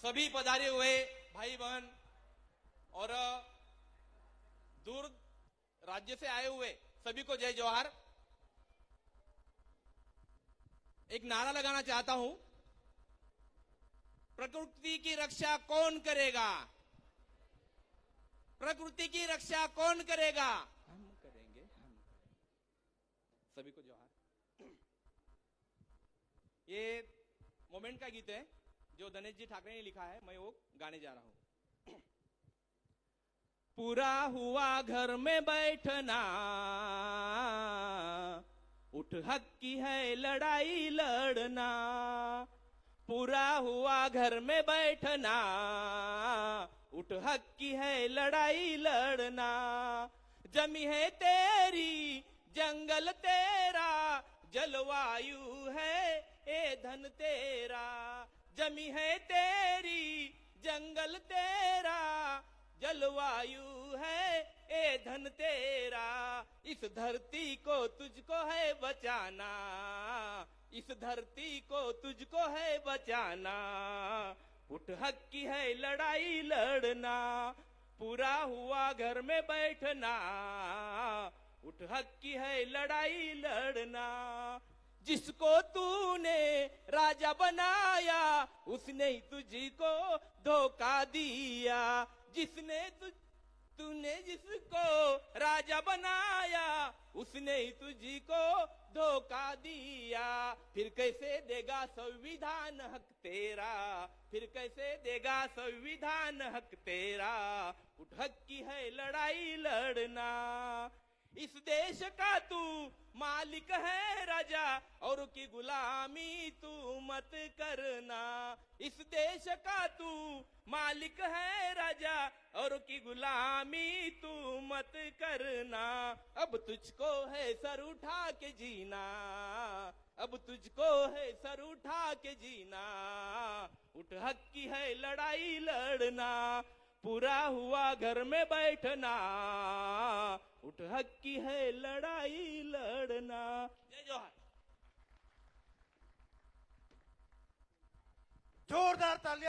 सभी पधारे हुए भाई बहन और दूर राज्य से आए हुए सभी को जय जोहार। एक नारा लगाना चाहता हूं, प्रकृति की रक्षा कौन करेगा? प्रकृति की रक्षा कौन करेगा? हम करेंगे, हम करेंगे। सभी को जोहार। ये मोमेंट का गीत है जो दिनेश जी ठाकरे ने लिखा है, मैं वो गाने जा रहा हूं। पूरा हुआ घर में बैठना, उठ हक की है लड़ाई लड़ना। पूरा हुआ घर में बैठना, उठ हक की है लड़ाई लड़ना। जमी है तेरी जंगल तेरा, जलवायु है ए धन तेरा। जमी है तेरी जंगल तेरा, जलवायु है ए धन तेरा। इस धरती को तुझको है बचाना, इस धरती को तुझको है बचाना। उठ हक की है लड़ाई लड़ना, पूरा हुआ घर में बैठना। उठ हक की है लड़ाई लड़ना। जिसको तूने राजा बनाया, उसने ही तुझको धोखा दिया। तूने जिसको राजा बनाया, उसने ही तुझको धोखा दिया। फिर कैसे देगा संविधान हक तेरा? फिर कैसे देगा संविधान हक तेरा? उठ हक की है लड़ाई लड़ना। इस देश का तू मालिक है राजा, और की गुलामी तू मत करना। इस देश का तू मालिक है राजा, और की गुलामी तू मत करना। अब तुझको है सर उठा के जीना, अब तुझको है सर उठा के जीना। उठ हक की है लड़ाई लड़ना, पूरा हुआ घर में बैठना। उठ हक की है लड़ाई लड़ना। जय जोहार। जोरदार तालियां।